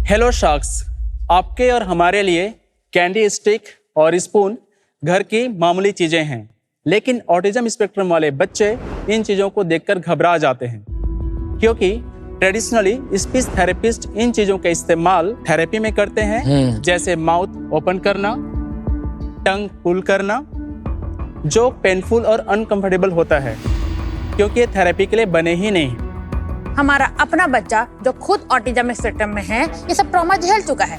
Hello sharks, आपके और हमारे लिए कैंडी स्टिक और स्पून घर की मामूली चीजें हैं, लेकिन ऑटिज्म स्पेक्ट्रम वाले बच्चे इन चीजों को देखकर घबरा जाते हैं, क्योंकि ट्रेडिशनली स्पीच थेरेपिस्ट इन चीजों का इस्तेमाल थेरेपी में करते हैं, जैसे माउथ ओपन करना, टंग पुल करना, जो पेनफुल और अनकंफर्टेबल होता है, क्योंकि ये थेरेपी के लिए बने ही नहीं। हमारा अपना बच्चा जो खुद ऑटिज्म स्पेक्ट्रम में है, ये सब ट्रॉमा झेल चुका है।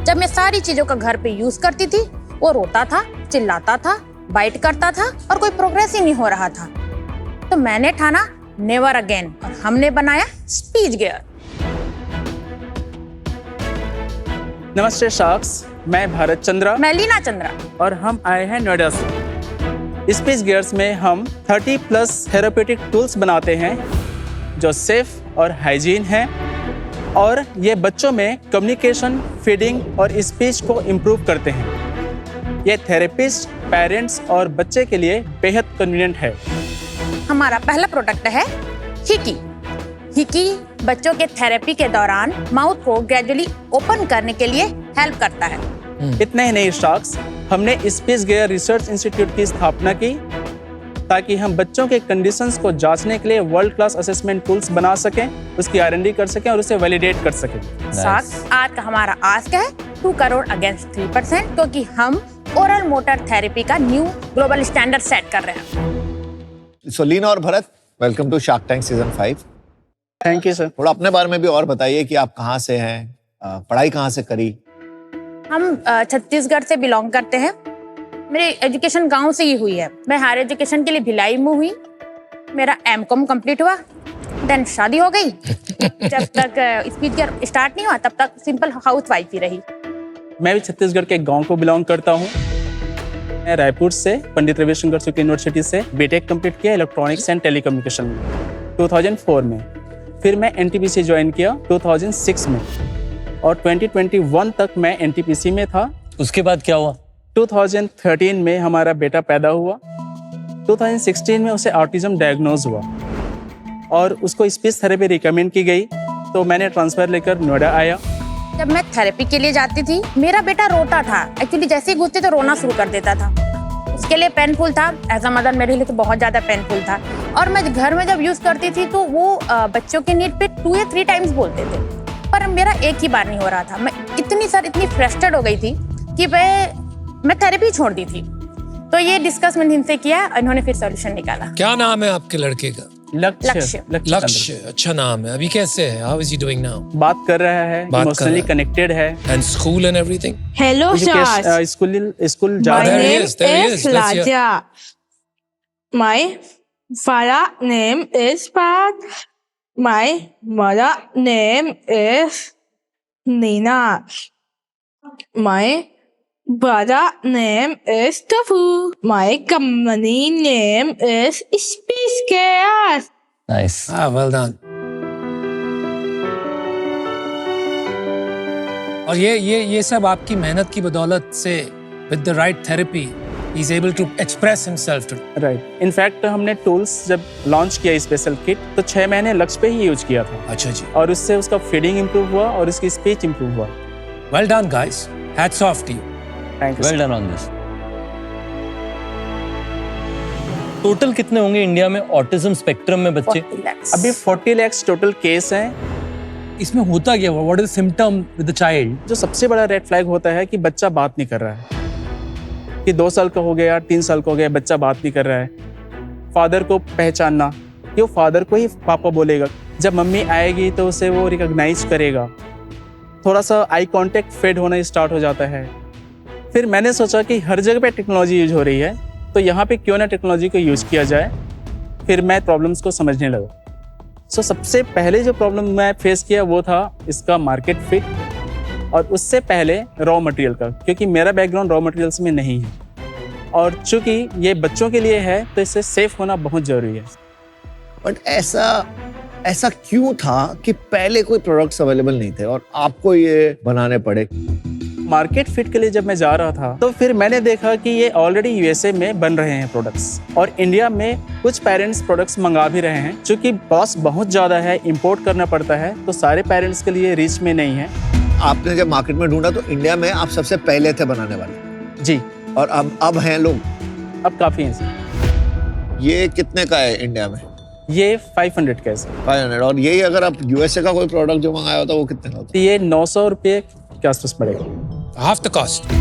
जब मैं सारी चीजों का घर पे यूज करती थी, वो रोता था, चिल्लाता था, बाइट करता था और कोई प्रोग्रेस ही नहीं हो रहा था। तो मैंने ठाना नेवर अगेन और हमने बनाया स्पीच गियर। नमस्ते शार्क्स, मैं भारत चंद्रा, मैं लीना चंद्रा और हम आए हैं नोएडा से। स्पीच गियर्स में हम 30+ थेरेप्यूटिक टूल्स बनाते हैं जो सेफ और हाइजीन है, और ये बच्चों में कम्युनिकेशन, फीडिंग और स्पीच को इम्प्रूव करते हैं। ये थेरेपिस्ट, पेरेंट्स और बच्चे के लिए बेहद कन्वीनियंट है। हमारा पहला प्रोडक्ट है हिकी। हिकी बच्चों के थेरेपी के दौरान माउथ को ग्रेजुअली ओपन करने के लिए हेल्प करता है। इतने ही नहीं शार्क्स, हमने स्पीच गियर रिसर्च इंस्टीट्यूट की स्थापना की ताकि हम बच्चों के कंडीशंस को जांचने के लिए वर्ल्ड क्लास असेसमेंट टूल्स बना सकें, उसकी R&D कर सकें और उसे वैलिडेट कर सकें। साथ आज का हमारा आस्क है 2 करोड़ अगेंस्ट 3%, क्योंकि हम ओरल मोटर थेरेपी का न्यू ग्लोबल स्टैंडर्ड सेट कर रहे हैं। सो लीना और Bharat, welcome to shark tank season 5। Thank you sir. थोड़ा अपने बारे में भी और बताइए कि आप कहाँ से हैं, पढ़ाई कहाँ से करी? हम छत्तीसगढ़ से बिलोंग करते हैं। मेरी एजुकेशन गांव से ही हुई है। मैं हायर एजुकेशन के लिए भिलाई में हुई। मेरा M.Com कंप्लीट हुआ, देन शादी हो गई। जब तक स्पीच गियर स्टार्ट नहीं हुआ तब तक सिंपल हाउसवाइफ ही रही। मैं भी छत्तीसगढ़ के गांव को बिलोंग करता हूं। मैं रायपुर से पंडित रविशंकर शुक्ल यूनिवर्सिटी से बीटेक कंप्लीट किया इलेक्ट्रॉनिक्स एंड टेलीकम्युनिकेशन में 2004 में। फिर मैं NTPC ज्वाइन किया 2006 में, और 2021 तक मैं NTPC में था। उसके बाद क्या हुआ? 2013 में हमारा बेटा पैदा हुआ। 2016 में उसे ऑटिज्म डायग्नोज हुआ और उसको स्पीच थेरेपी रिकमेंड की गई, तो मैंने ट्रांसफर लेकर नोएडा आया। जब मैं थेरेपी के लिए जाती थी, मेरा बेटा रोता था। एक्चुअली जैसे ही घुसते तो रोना शुरू कर देता था। उसके लिए पेनफुल था, एज अ मदर मेरे लिए तो बहुत ज्यादा पेनफुल था। और मैं घर में जब यूज करती थी तो वो बच्चों के नीड पे 2 या 3 टाइम्स बोलते थे, पर मेरा एक ही बार नहीं हो रहा था। मैं इतनी फ्रस्ट्रेट हो गई थी कि मैं थेरेपी छोड़ दी थी। तो ये डिस्कस मैंने इनसे किया, इन्होंने फिर सॉल्यूशन निकाला। क्या नाम है आपके लड़के का? लक्ष्य। लक्ष्य, अच्छा नाम है। अभी कैसे है? How is he doing now? बात कर रहा है, इमोशनली कनेक्टेड है। And school and everything? Hello, Shaz. School जा My रहा है। name is Raja. My father name is Pat. My mother name is Nina. My brother name is Tafu. My company name is Speech Gears. Nice. Ah, well done. और ये सब आपकी मेहनत की बदौलत से with the right therapy he is able to express himself to. Right. In fact हमने tools जब लॉन्च किया स्पेशल किट तो 6 महीने लक्ष्य पे ही यूज किया था। अच्छा जी। और उससे उसका फीडिंग इम्प्रूव हुआ और उसकी स्पीच इम्प्रूव हुआ। Well done guys. Hats off to you. Thank you. Well done on this. Total कितने होंगे इंडिया में ऑटिज्म स्पेक्ट्रम में बच्चे? 40 lakhs। अभी 40 लाख टोटल केस हैं। इसमें होता क्या? What is symptom with the child? जो सबसे बड़ा रेड फ्लैग होता है कि बच्चा बात नहीं कर रहा है, कि 2 साल का हो गया, 3 साल का हो गया, बच्चा बात नहीं कर रहा है। फादर को पहचानना, कि वो फादर को ही पापा बोलेगा। जब मम्मी आएगी तो उसे वो रिकॉग्नाइज करेगा। थोड़ा सा आई कांटेक्ट फेड होना स्टार्ट हो जाता है। फिर मैंने सोचा कि हर जगह पे टेक्नोलॉजी यूज हो रही है, तो यहाँ पे क्यों ना टेक्नोलॉजी को यूज किया जाए। फिर मैं प्रॉब्लम्स को समझने लगा। सबसे पहले जो प्रॉब्लम मैं फेस किया वो था इसका मार्केट फिट, और उससे पहले रॉ मटेरियल का, क्योंकि मेरा बैकग्राउंड रॉ मटेरियल्स में नहीं है, और चूंकि ये बच्चों के लिए है तो इससे सेफ होना बहुत जरूरी है। बट ऐसा क्यों था कि पहले कोई प्रोडक्ट्स अवेलेबल नहीं थे और आपको ये बनाने पड़े? मार्केट फिट के लिए जब मैं जा रहा था तो फिर मैंने देखा कि ये ऑलरेडी यूएसए में बन रहे हैं प्रोडक्ट्स, और इंडिया में कुछ पेरेंट्स प्रोडक्ट्स मंगा भी रहे हैं। चूंकि कॉस्ट बहुत ज़्यादा है, इंपोर्ट करना पड़ता है, तो सारे पेरेंट्स के लिए रीच में नहीं है। आपने जब मार्केट में ढूंढा तो इंडिया में आप सबसे पहले थे बनाने वाले, जी और अब हैं लोग। अब काफ़ी हैं सर। ये कितने का है इंडिया में? ये 500 का है सर। 500। और यही अगर आप यूएसए का कोई प्रोडक्ट जो मंगाया होता वो कितने का होता? तो ये 900 रुपये के आसपास पड़ेगा। Half the cost.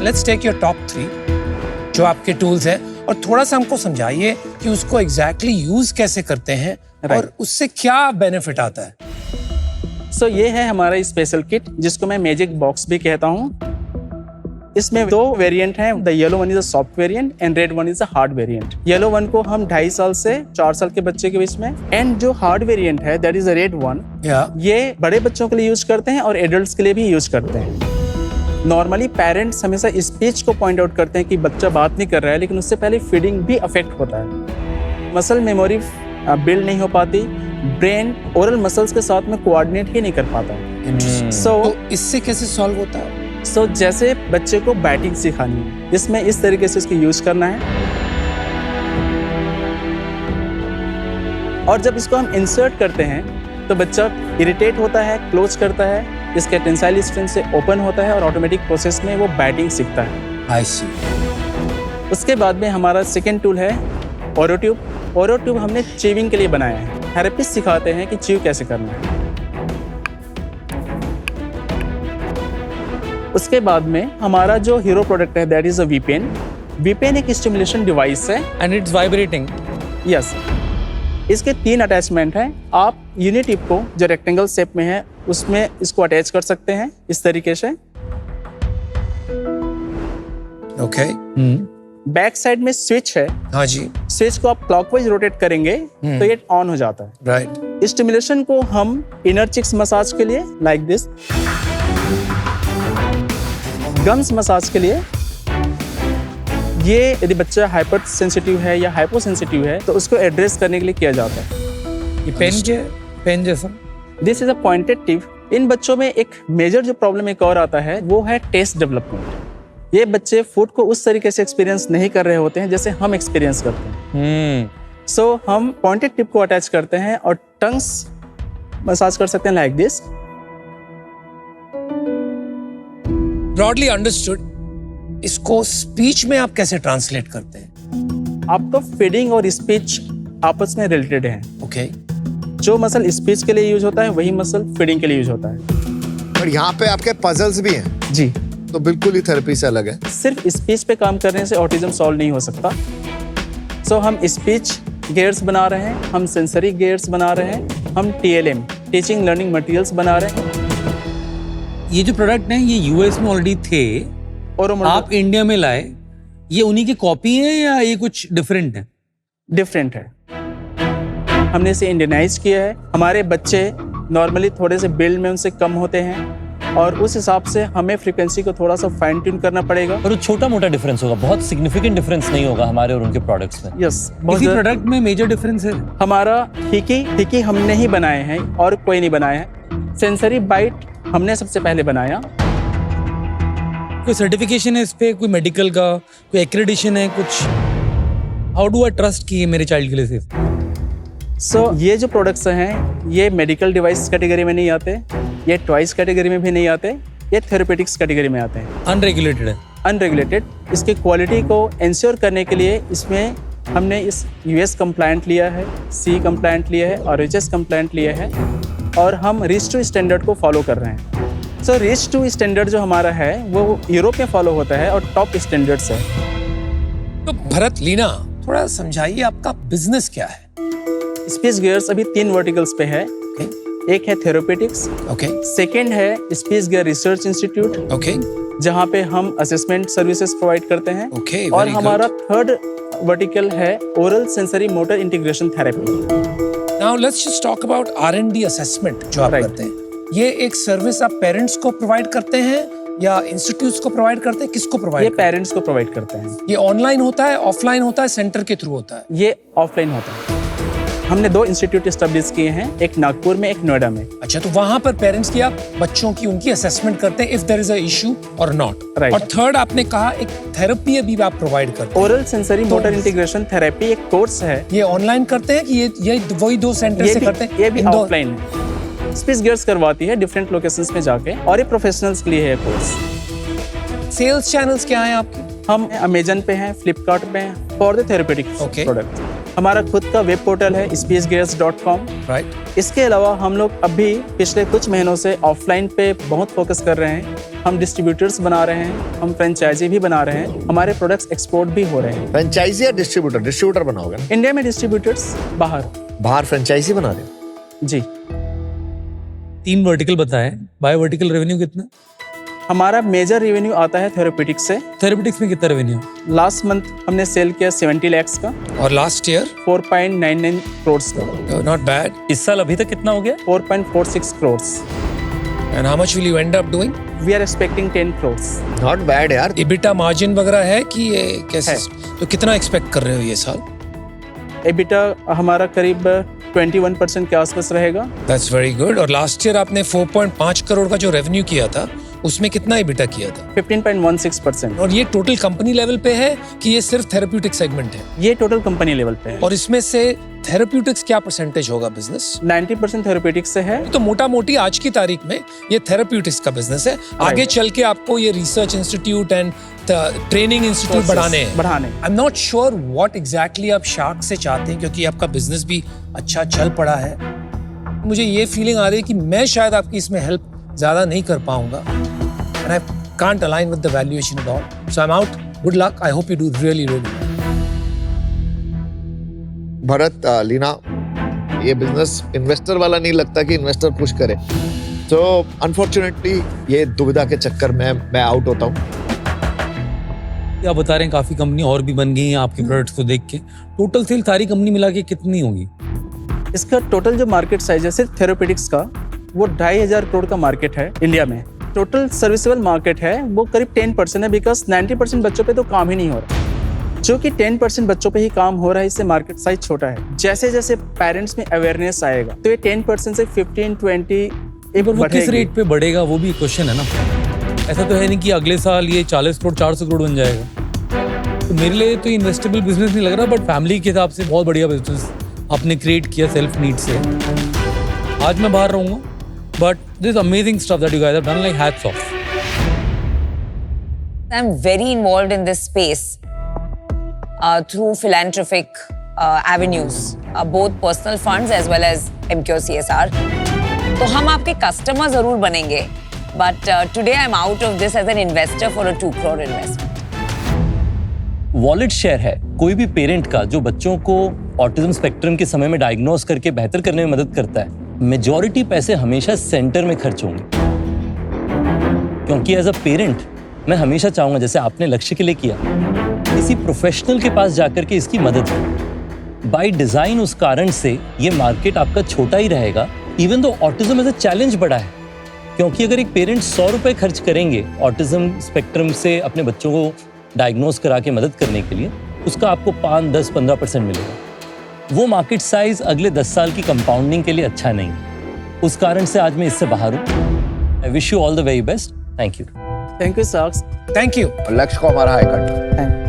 Let's take your top 3 जो आपके टूल्स हैं और थोड़ा सा हमको समझाइए कि उसको एग्जैक्टली यूज कैसे करते हैं और उससे क्या बेनिफिट आता है। सो ये है हमारा स्पेशल किट जिसको मैं मैजिक बॉक्स भी कहता हूँ। इसमें 2 वेरिएंट हैं। The yellow one is a soft variant and red one is a hard variant. Yellow one को हम 2.5 साल से 4 साल के बच्चे के बीच में, एंड जो हार्ड वेरिएंट है that is a red one, ये बड़े बच्चों के लिए यूज करते हैं और एडल्ट्स के लिए भी यूज करते हैं। नॉर्मली पेरेंट्स हमेशा स्पीच को पॉइंट आउट करते हैं कि बच्चा बात नहीं कर रहा है, लेकिन उससे पहले फीडिंग भी अफेक्ट होता है। मसल मेमोरी बिल्ड नहीं हो पाती, ब्रेन ओरल मसल्स के साथ में कोऑर्डिनेट ही नहीं कर पाता। तो इससे कैसे सॉल्व होता है? सो जैसे बच्चे को बैटिंग सिखानी है, इसमें इस तरीके से इसको यूज करना है, और जब इसको हम इंसर्ट करते हैं तो बच्चा इरिटेट होता है, क्लोज करता है, इसके टेंसाइल स्ट्रेंथ से ओपन होता है और ऑटोमेटिक प्रोसेस में वो बैटिंग सीखता है। आई सी। उसके बाद में हमारा सेकेंड टूल है ओरो ट्यूब। ओरो ट्यूब हमने च्यूइंग के लिए बनाया है। थेरेपिस्ट सिखाते हैं कि च्यू कैसे करना है। उसके बाद में हमारा जो हीरो प्रोडक्ट है दैट इज अ वीपेन। वीपेन एक स्टिमुलेशन डिवाइस है एंड इट्स वाइब्रेटिंग। यस। इसके 3 अटैचमेंट हैं। आप यूनिट टिप को जो रेक्टेंगल शेप में है उसमें इसको अटैच कर सकते हैं इस तरीके से। ओके। बैक साइड में स्विच है। हाँ जी। स्विच को आप क्लॉकवाइज रोटेट करेंगे तो ये ऑन हो जाता है। राइट। स्टिमुलेशन को हम इनर चिक्स मसाज के लिए लाइक दिस, गम्स मसाज के लिए, ये यदि बच्चा हाइपर सेंसिटिव है या हाइपो सेंसिटिव है तो उसको एड्रेस करने के लिए किया जाता है। ये पेन जैसा। This is a pointed tip. इन बच्चों में एक मेजर जो प्रॉब्लम एक और आता है वो है टेस्ट डेवलपमेंट। ये बच्चे फूड को उस तरीके से एक्सपीरियंस नहीं कर रहे होते हैं जैसे हम एक्सपीरियंस करते हैं। सो हम पॉइंटेड टिप को अटैच करते हैं और टंग्स मसाज कर सकते हैं लाइक दिस। Broadly understood. इसको स्पीच में आप कैसे ट्रांसलेट करते हैं? आपको फीडिंग और स्पीच आपस में रिलेटेड है। ओके। जो मसल स्पीच के लिए यूज होता है वही मसल फीडिंग के लिए यूज होता है। और यहाँ पे आपके पजल्स भी हैं। जी। तो बिल्कुल ही थेरेपी से अलग है। सिर्फ स्पीच पे काम करने से ऑटिज्म सॉल्व नहीं हो सकता। सो हम स्पीच गेयर्स बना रहे हैं, हम सेंसरी गेयर्स बना रहे हैं, हम TLM टीचिंग लर्निंग मटेरियल्स बना रहे हैं। ये जो प्रोडक्ट हैं ये यूएस में ऑलरेडी थे और आप इंडिया में लाए, ये उन्हीं की कॉपी है या ये कुछ डिफरेंट है? डिफरेंट है। हमने इसे इंडियनाइज किया है। हमारे बच्चे नॉर्मली थोड़े से बिल्ड में उनसे कम होते हैं और उस हिसाब से हमें फ्रीक्वेंसी को थोड़ा सा फाइन ट्यून करना पड़ेगा। और छोटा मोटा डिफरेंस होगा, बहुत सिग्निफिकेंट डिफरेंस नहीं होगा हमारे और उनके प्रोडक्ट्स में। यस। इसी प्रोडक्ट में मेजर डिफरेंस है। हमारा हिकी हमने ही बनाए हैं और कोई नहीं बनाया है। सेंसरी बाइट हमने सबसे पहले बनाया। कोई सर्टिफिकेशन है इस पे, कोई मेडिकल का, कोई एक्रेडिशन है कुछ? हाउ डू आई ट्रस्ट कि ये मेरे चाइल्ड के लिए सेफ? ये जो प्रोडक्ट्स हैं ये मेडिकल डिवाइस कैटेगरी में नहीं आते, ये टॉयज कैटेगरी में भी नहीं आते, ये थेरेपेटिक्स कैटेगरी में आते हैं। अनरेगुलेटेड है। अनरेगुलेटेड। इसकी क्वालिटी को इंश्योर करने के लिए इसमें हमने इस US कंप्लायंट लिया है, CE कंप्लायंट लिया है और HS कंप्लायंट लिया है और हम RIS2 स्टैंडर्ड को फॉलो कर रहे हैं। RIS2 स्टैंडर्ड जो हमारा है वो यूरोप में फॉलो होता है और टॉप स्टैंडर्ड्स है। तो भरत, लीना, थोड़ा समझाइए आपका बिजनेस क्या है? स्पीच गियर्स अभी 3 वर्टिकल्स पे है। एक है थेरेपेटिक्स, ओके। सेकेंड है speech gear research institute, okay, जहाँ पे हम असेसमेंट सर्विसेज प्रोवाइड करते हैं। ओके, और very हमारा थर्ड वर्टिकल है oral sensory motor integration therapy. Now let's just talk about R&D assessment जो आप Right. करते हैं। ये एक सर्विस आप पेरेंट्स को प्रोवाइड करते हैं या इंस्टीट्यूट्स को प्रोवाइड करते हैं? किसको ये प्रोवाइड करते पेरेंट्स को प्रोवाइड करते हैं। हैं? ये ऑनलाइन होता है, ऑफलाइन होता है, सेंटर के थ्रू होता है? ये ऑफलाइन होता है। हमने 2 इंस्टीट्यूट एस्टेब्लिश किए हैं, एक नागपुर में, एक नोएडा में। अच्छा, तो वहां पर पेरेंट्स की आप बच्चों की उनकी असेसमेंट करते हैं if there is a issue और नॉट। Right. और थर्ड आपने कहा एक थेरेपी अभी आप प्रोवाइड करते हैं। Oral sensory motor integration therapy एक कोर्स है। ये ऑनलाइन करते हैं कि ये वही 2 सेंटर ये से भी, करते हैं? ये भी इन दो- ऑफलाइन है। स्पेस गियर्स करवाती है डिफरेंट लोकेशंस में जाके, और ये प्रोफेशनल्स के लिए है कोर्स। सेल्स चैनल्स क्या हैं आपके? हम अमेजन पे हैं, फ्लिपकार्ट पे हैं for the therapeutic Okay. Product. हमारा खुद का वेब पोर्टल है spacegears.com। राइट। इसके अलावा हम लोग अभी पिछले कुछ महीनों से ऑफलाइन पे बहुत फोकस कर रहे हैं। हम डिस्ट्रीब्यूटर्स बना रहे हैं, हम फ्रेंचाइजी भी बना रहे हैं, हमारे प्रोडक्ट्स एक्सपोर्ट भी हो रहे हैं। फ्रेंचाइजी या डिस्ट्रीब्यूटर बनाओगे ना? इंडिया में डिस्ट्रीब्यूटर्स, बाहर फ्रेंचाइजी बना रहे हो? जी। 3 वर्टिकल बताए, बाय वर्टिकल रेवेन्यू कितना? हमारा मेजर रेवेन्यू आता है थेरेपेटिक्स से। थेरेपेटिक्स में कितना रेवेन्यू? लास्ट मंथ हमने सेल किया 70 lakhs का, और लास्ट ईयर? 4.99 crores का। Not bad. इस साल अभी तक कितना हो गया? 4.46 crores। And how much will you end up doing? We are expecting 10 crores। Not bad यार। EBITDA मार्जिन वगैरह है कि ये कैसे? तो कितना एक्सपेक्ट कर रहे हो ये साल? एबिटा हमारा करीब 21% के आसपास रहेगा। That's very good. और लास्ट ईयर आपने 4.5 करोड़ का जो रेवेन्यू किया था उसमें कितना EBITDA किया था? 15.16%। और ये टोटल कंपनी लेवल पे है कि ये सिर्फ थेरेप्यूटिक सेगमेंट है? ये टोटल कंपनी लेवल पे है। और इसमें से थेरेप्यूटिक्स क्या परसेंटेज होगा बिजनेस? 90% थेरेपेटिक्स से है। तो मोटा मोटी आज की तारीख में ये थेरेप्यूटिक्स का बिजनेस है। आगे चल के आपको ये research institute and training institute बढ़ाने हैं। बढ़ाने। I am not sure what exactly आप शार्क से चाहते हैं, क्योंकि आपका बिजनेस भी अच्छा चल पड़ा है। मुझे ये फीलिंग आ रही है कि मैं शायद आपकी इसमें हेल्प ज्यादा नहीं कर पाऊंगा, and I can't align with the valuation at all. So I'm out. Good luck. I hope you do really well. Bharat, Leena, ये बिजनेस इन्वेस्टर वाला नहीं लगता कि इन्वेस्टर पुश करे। तो अनफॉर्चुनेटली ये दुविधा के चक्कर में मैं आउट होता हूँ। आप बता रहे हैं काफी कंपनी और भी बन गई हैं आपके प्रोडक्ट्स को देख के। टोटल सेल सारी कंपनी मिला के कितनी होगी? इसका टोटल जो मार्केट साइज है सिर्फ थेरेपेटिक्स का, वो 2,500 करोड़ का मार्केट है इंडिया में। टोटल सर्विसेबल मार्केट है वो करीब 10% है, बिकॉज 90% बच्चों पे तो काम ही नहीं हो रहा। जो कि 10% बच्चों पे ही काम हो रहा है, इससे मार्केट साइज छोटा है। जैसे जैसे पेरेंट्स में अवेयरनेस आएगा तो ये 10% से 15-20 वो किस रेट पे बढ़ेगा वो भी क्वेश्चन है ना। ऐसा तो है नहीं कि अगले साल ये 40 करोड़ 400 करोड़ बन जाएगा। तो मेरे लिए तो इन्वेस्टेबल बिजनेस नहीं लग रहा, बट फैमिली के हिसाब से बहुत बढ़िया बिजनेस आपने क्रिएट किया सेल्फ नीड से। आज मैं बाहर रहूंगा, but this amazing stuff that you guys have done, like hats off. I'm very involved in this space through philanthropic avenues, both personal funds as well as MQ CSR. तो हम आपके customer जरूर बनेंगे, but today I'm out of this as an investor for a 2 crore investment. Wallet share है कोई भी parent का जो बच्चों को ऑटिज्म स्पेक्ट्रम के समय में डायग्नोस करके बेहतर करने में मदद करता है। मेजॉरिटी पैसे हमेशा सेंटर में खर्च होंगे, क्योंकि एज अ पेरेंट मैं हमेशा चाहूंगा, जैसे आपने लक्ष्य के लिए किया, किसी प्रोफेशनल के पास जाकर के इसकी मदद करें। बाय डिजाइन उस कारण से ये मार्केट आपका छोटा ही रहेगा, even though autism as a challenge बड़ा है। क्योंकि अगर एक पेरेंट 100 रुपए खर्च करेंगे ऑटिज्म स्पेक्ट्रम से अपने बच्चों को डायग्नोस करा के मदद करने के लिए, उसका आपको 5, 10, 15% मिलेगा। वो मार्केट साइज अगले 10 साल की कंपाउंडिंग के लिए अच्छा नहीं। उस कारण से आज मैं इससे बाहर हूँ। I wish you all the very best. Thank you. Thank you socks. Thank you. लक्ष्य को हमारा हाई कट। थैंक